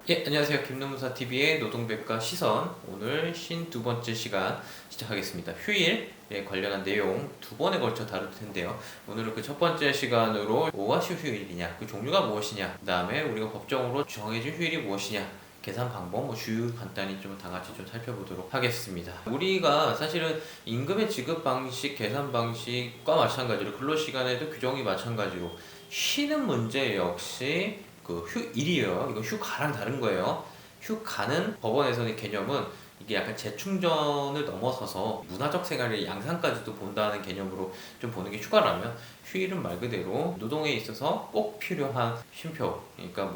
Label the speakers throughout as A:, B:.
A: 예, 안녕하세요. 김노무사 TV의 노동백과 시선. 오늘 52번째 시간 시작하겠습니다. 휴일에 관련한 내용 두 번에 걸쳐 다룰 텐데요. 오늘은 그 첫 번째 시간으로 뭐가 휴일이냐, 그 종류가 무엇이냐, 그 다음에 우리가 법정으로 정해진 휴일이 무엇이냐, 계산 방법, 주요 간단히 좀 다 같이 좀 살펴보도록 하겠습니다. 우리가 사실은 임금의 지급 방식, 계산 방식과 마찬가지로 근로시간에도 규정이 마찬가지로 쉬는 문제 역시 그 휴일이에요. 이거 휴가랑 다른 거예요. 휴가는 법원에서는 개념은 이게 약간 재충전을 넘어서서 문화적 생활의 양상까지도 본다는 개념으로 좀 보는 게 휴가라면, 휴일은 말 그대로 노동에 있어서 꼭 필요한 쉼표, 그러니까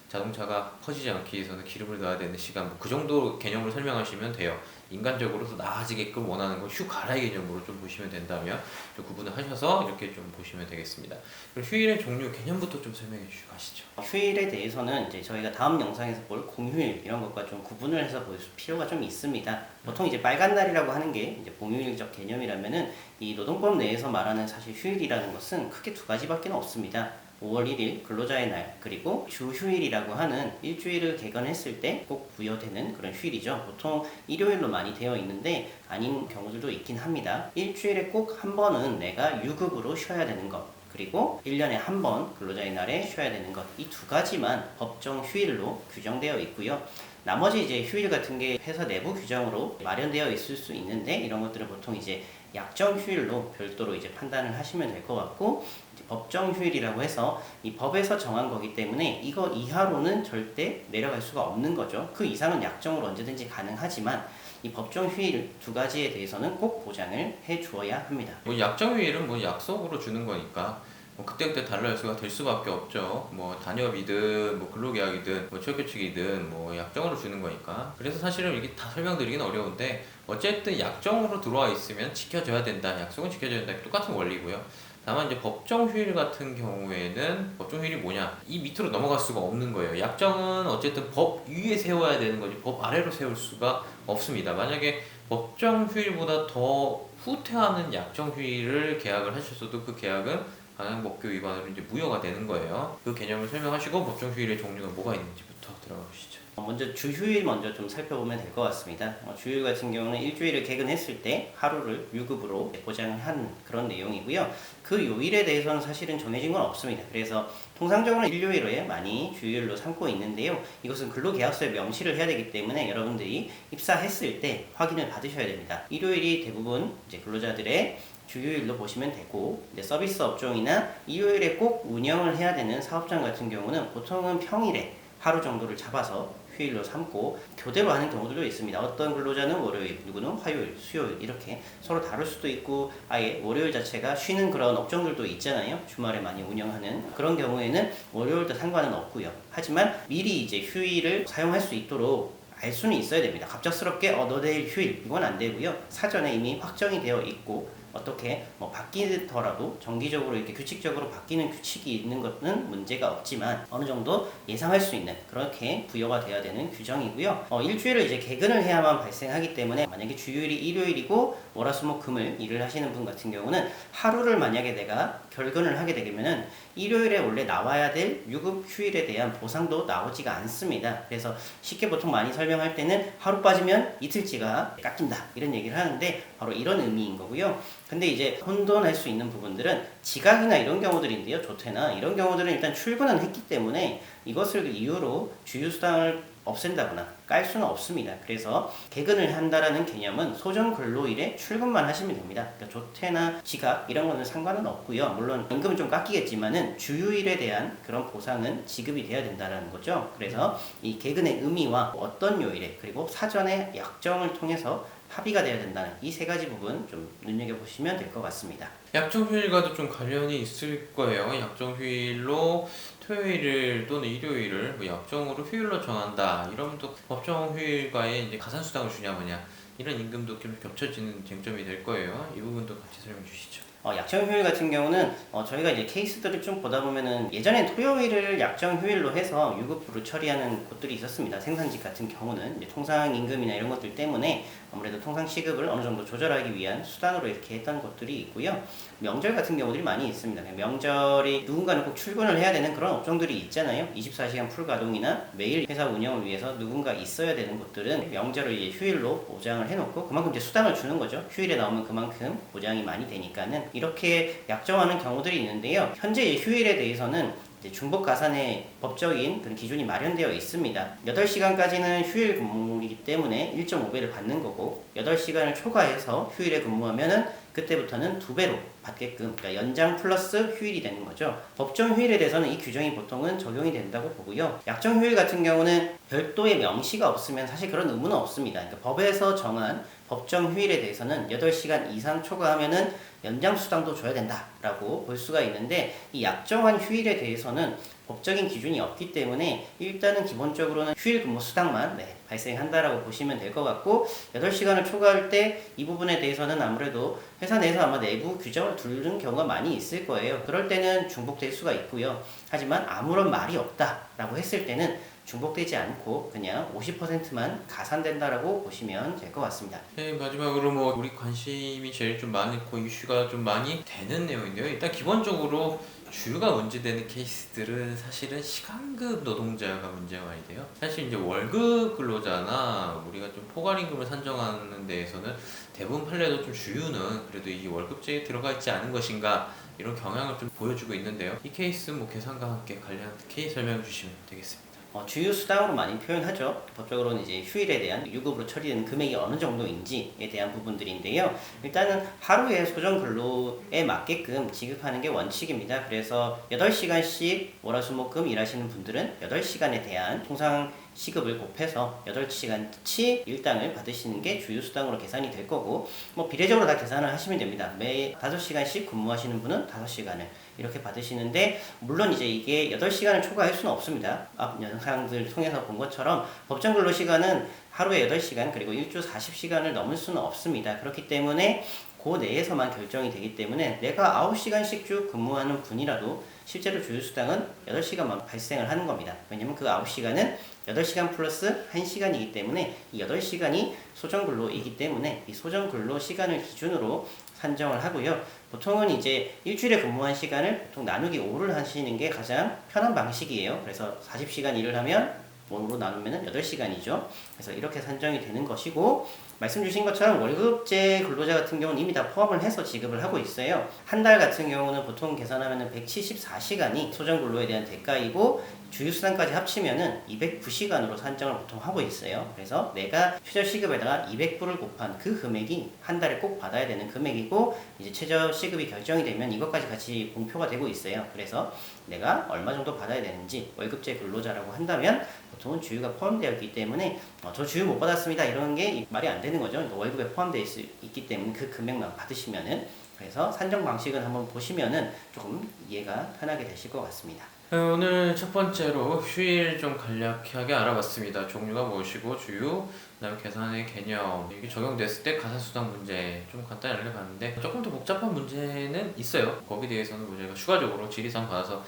A: 자동차가 퍼지지 않기 위해서는 기름을 넣어야 되는 시간, 그 정도 개념으로 설명하시면 돼요. 인간적으로도 나아지게끔 원하는 건 휴가라의 개념으로 좀 보시면 된다면 좀 구분을 하셔서 이렇게 좀 보시면 되겠습니다. 그럼 휴일의 종류 개념부터 좀 설명해 주시고 가시죠.
B: 휴일에 대해서는 이제 저희가 다음 영상에서 볼 공휴일 이런 것과 좀 구분을 해서 볼 필요가 좀 있습니다. 보통 이제 빨간 날이라고 하는 게 이제 공휴일적 개념이라면은 이 노동법 내에서 말하는 사실 휴일이라는 것은 크게 두 가지밖에 없습니다. 5월 1일 근로자의 날, 그리고 주휴일이라고 하는 일주일을 개건했을 때 꼭 부여되는 그런 휴일이죠. 보통 일요일로 많이 되어 있는데 아닌 경우들도 있긴 합니다. 일주일에 꼭 한 번은 내가 유급으로 쉬어야 되는 것, 그리고 1년에 한 번 근로자의 날에 쉬어야 되는 것, 이 두 가지만 법정 휴일로 규정되어 있고요. 나머지 이제 휴일 같은 게 회사 내부 규정으로 마련되어 있을 수 있는데, 이런 것들은 보통 이제 약정 휴일로 별도로 이제 판단을 하시면 될 것 같고, 법정 휴일이라고 해서 이 법에서 정한 거기 때문에 이거 이하로는 절대 내려갈 수가 없는 거죠. 그 이상은 약정으로 언제든지 가능하지만 이 법정 휴일 두 가지에 대해서는 꼭 보장을 해 주어야 합니다.
A: 약정 휴일은 약속으로 주는 거니까 그때그때 달라질 수가 될 수밖에 없죠. 단협이든 근로계약이든 취업규칙이든 약정으로 주는 거니까. 그래서 사실은 이게 다 설명드리긴 어려운데, 어쨌든 약정으로 들어와 있으면 지켜줘야 된다, 약속은 지켜줘야 된다, 똑같은 원리고요. 다만 이제 법정 휴일 같은 경우에는 법정 휴일이 뭐냐, 이 밑으로 넘어갈 수가 없는 거예요. 약정은 어쨌든 법 위에 세워야 되는 거지 법 아래로 세울 수가 없습니다. 만약에 법정 휴일보다 더 후퇴하는 약정 휴일을 계약을 하셨어도 그 계약은 강행법규 위반으로 이제 무효가 되는 거예요. 그 개념을 설명하시고 법정 휴일의 종류가 뭐가 있는지부터 들어가 보시죠.
B: 먼저 주휴일 먼저 좀 살펴보면 될 것 같습니다. 주휴일 같은 경우는 일주일을 개근했을 때 하루를 유급으로 보장을 하는 그런 내용이고요. 그 요일에 대해서는 사실은 정해진 건 없습니다. 그래서 통상적으로 일요일에 많이 주휴일로 삼고 있는데요. 이것은 근로계약서에 명시를 해야 되기 때문에 여러분들이 입사했을 때 확인을 받으셔야 됩니다. 일요일이 대부분 이제 근로자들의 주휴일로 보시면 되고, 이제 서비스 업종이나 일요일에 꼭 운영을 해야 되는 사업장 같은 경우는 보통은 평일에 하루 정도를 잡아서 휴일로 삼고 교대로 하는 경우들도 있습니다. 어떤 근로자는 월요일, 누구는 화요일, 수요일 이렇게 서로 다를 수도 있고, 아예 월요일 자체가 쉬는 그런 업종들도 있잖아요. 주말에 많이 운영하는 그런 경우에는 월요일도 상관은 없고요. 하지만 미리 이제 휴일을 사용할 수 있도록 알 수는 있어야 됩니다. 갑작스럽게 너 내일 휴일, 이건 안 되고요. 사전에 이미 확정이 되어 있고, 어떻게 바뀌더라도 정기적으로 이렇게 규칙적으로 바뀌는 규칙이 있는 것은 문제가 없지만 어느 정도 예상할 수 있는 그렇게 부여가 돼야 되는 규정이고요. 일주일을 이제 개근을 해야만 발생하기 때문에, 만약에 주휴일이 일요일이고 월화수목금을 일을 하시는 분 같은 경우는 하루를 만약에 내가 결근을 하게 되면은 일요일에 원래 나와야 될 유급 휴일에 대한 보상도 나오지가 않습니다. 그래서 쉽게 보통 많이 설명할 때는 하루 빠지면 이틀치가 깎인다, 이런 얘기를 하는데 바로 이런 의미인 거고요. 근데 이제 혼돈할 수 있는 부분들은 지각이나 이런 경우들인데요. 조퇴나 이런 경우들은 일단 출근은 했기 때문에 이것을 이유로 주휴수당을 없앤다거나 깔 수는 없습니다. 그래서 개근을 한다라는 개념은 소정 근로일에 출근만 하시면 됩니다. 그러니까 조퇴나 지각 이런 거는 상관은 없고요. 물론 임금은 좀 깎이겠지만은 주휴일에 대한 그런 보상은 지급이 돼야 된다는 거죠. 그래서 이 개근의 의미와 어떤 요일에, 그리고 사전에 약정을 통해서 합의가 돼야 된다는 이 세 가지 부분 좀 눈여겨보시면 될 것 같습니다.
A: 약정 휴일과도 좀 관련이 있을 거예요. 약정 휴일로 토요일을 또는 일요일을 약정으로 휴일로 정한다, 이러면 또 법정 휴일과의 이제 가산수당을 주냐 뭐냐, 이런 임금도 좀 겹쳐지는 쟁점이 될 거예요. 이 부분도 같이 설명해 주시죠.
B: 약정 휴일 같은 경우는 저희가 이제 케이스들을 좀 보다 보면은 예전엔 토요일을 약정 휴일로 해서 유급부로 처리하는 곳들이 있었습니다. 생산직 같은 경우는 이제 통상 임금이나 이런 것들 때문에 아무래도 통상 시급을 어느 정도 조절하기 위한 수단으로 이렇게 했던 곳들이 있고요. 명절 같은 경우들이 많이 있습니다. 명절이 누군가는 꼭 출근을 해야 되는 그런 업종들이 있잖아요. 24시간 풀 가동이나 매일 회사 운영을 위해서 누군가 있어야 되는 곳들은 명절을 이제 휴일로 보장을 해놓고 그만큼 이제 수당을 주는 거죠. 휴일에 나오면 그만큼 보장이 많이 되니까는 이렇게 약정하는 경우들이 있는데요. 현재 휴일에 대해서는 중복 가산의 법적인 그런 기준이 마련되어 있습니다. 8시간까지는 휴일 근무이기 때문에 1.5배를 받는 거고 8시간을 초과해서 휴일에 근무하면은 그때부터는 2배로 받게끔, 그러니까 연장 플러스 휴일이 되는 거죠. 법정 휴일에 대해서는 이 규정이 보통은 적용이 된다고 보고요. 약정 휴일 같은 경우는 별도의 명시가 없으면 사실 그런 의무는 없습니다. 그러니까 법에서 정한 법정 휴일에 대해서는 8시간 이상 초과하면은 연장 수당도 줘야 된다라고 볼 수가 있는데, 이 약정한 휴일에 대해서는 법적인 기준이 없기 때문에 일단은 기본적으로는 휴일 근무 수당만 발생한다라고 보시면 될 것 같고, 8시간을 초과할 때 이 부분에 대해서는 아무래도 회사 내에서 아마 내부 규정을 두는 경우가 많이 있을 거예요. 그럴 때는 중복될 수가 있고요. 하지만 아무런 말이 없다라고 했을 때는 중복되지 않고 그냥 50%만 가산된다라고 보시면 될 것 같습니다.
A: 네, 마지막으로 뭐 우리 관심이 제일 좀 많고 이슈가 좀 많이 되는 내용인데요. 일단 기본적으로 주류가 문제되는 케이스들은 사실은 시간급 노동자가 문제가 많이 돼요. 사실 이제 월급 근로자나 우리가 좀 포괄임금을 산정하는 데에서는 대부분 판례도 좀 주류는 그래도 이 월급제에 들어가 있지 않은 것인가 이런 경향을 좀 보여주고 있는데요. 이 케이스 뭐 계산과 함께 관련 케이스 설명해 주시면 되겠습니다.
B: 주요 수당으로 많이 표현하죠. 법적으로는 이제 휴일에 대한 유급으로 처리되는 금액이 어느 정도인지에 대한 부분들인데요. 일단은 하루의 소정 근로에 맞게끔 지급하는 게 원칙입니다. 그래서 8시간씩 월화수목금 일하시는 분들은 8시간에 대한 통상 시급을 곱해서 8시간치 일당을 받으시는 게 주요 수당으로 계산이 될 거고, 뭐 비례적으로 다 계산을 하시면 됩니다. 매 5시간씩 근무하시는 분은 5시간을 이렇게 받으시는데, 물론 이제 이게 8시간을 초과할 수는 없습니다. 앞 영상들 통해서 본 것처럼 법정 근로 시간은 하루에 8시간 그리고 일주 40시간을 넘을 수는 없습니다. 그렇기 때문에 그 내에서만 결정이 되기 때문에 내가 9시간씩 쭉 근무하는 분이라도 실제로 주휴수당은 8시간만 발생을 하는 겁니다. 왜냐면 그 9시간은 8시간 플러스 1시간이기 때문에 이 8시간이 소정근로이기 때문에 이 소정근로 시간을 기준으로 산정을 하고요. 보통은 이제 일주일에 근무한 시간을 보통 나누기 5를 하시는 게 가장 편한 방식이에요. 그래서 40시간 일을 하면 5로 나누면 8시간이죠. 그래서 이렇게 산정이 되는 것이고, 말씀 주신 것처럼 월급제 근로자 같은 경우는 이미 다 포함을 해서 지급을 하고 있어요. 한 달 같은 경우는 보통 계산하면 174시간이 소정근로에 대한 대가이고, 주휴수당까지 합치면은 209시간으로 산정을 보통 하고 있어요. 그래서 내가 최저시급에다가 200불을 곱한 그 금액이 한 달에 꼭 받아야 되는 금액이고, 이제 최저시급이 결정이 되면 이것까지 같이 공표가 되고 있어요. 그래서 내가 얼마 정도 받아야 되는지 월급제 근로자라고 한다면 보통은 주휴가 포함되어 있기 때문에 저 주휴 못 받았습니다 이런 게 말이 안 되는 거죠. 그러니까 월급에 포함되어 있기 때문에 그 금액만 받으시면은, 그래서 산정 방식을 한번 보시면은 조금 이해가 편하게 되실 것 같습니다.
A: 오늘 첫 번째로 휴일 좀 간략하게 알아봤습니다. 종류가 무엇이고 주요, 그다음에 계산의 개념, 이게 적용됐을 때 가산수당 문제 좀 간단히 알려봤는데, 조금 더 복잡한 문제는 있어요. 거기에 대해서는 뭐 저희가 추가적으로 질의사항 받아서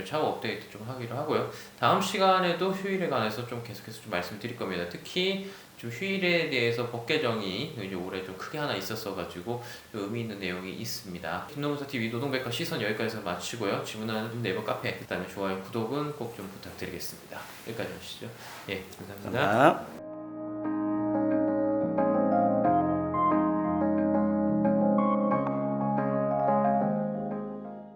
A: 차후 업데이트 좀 하기로 하고요. 다음 시간에도 휴일에 관해서 좀 계속해서 좀 말씀드릴 겁니다. 특히 좀 휴일에 대해서 법 개정이 이제 올해 좀 크게 하나 있었어가지고 좀 의미 있는 내용이 있습니다. 김노무사 TV 노동백과 시선 여기까지 마치고요. 질문하는 네이버 카페, 그다음에 좋아요, 구독은 꼭 좀 부탁드리겠습니다. 여기까지 하시죠. 예, 감사합니다.
B: 감사합니다.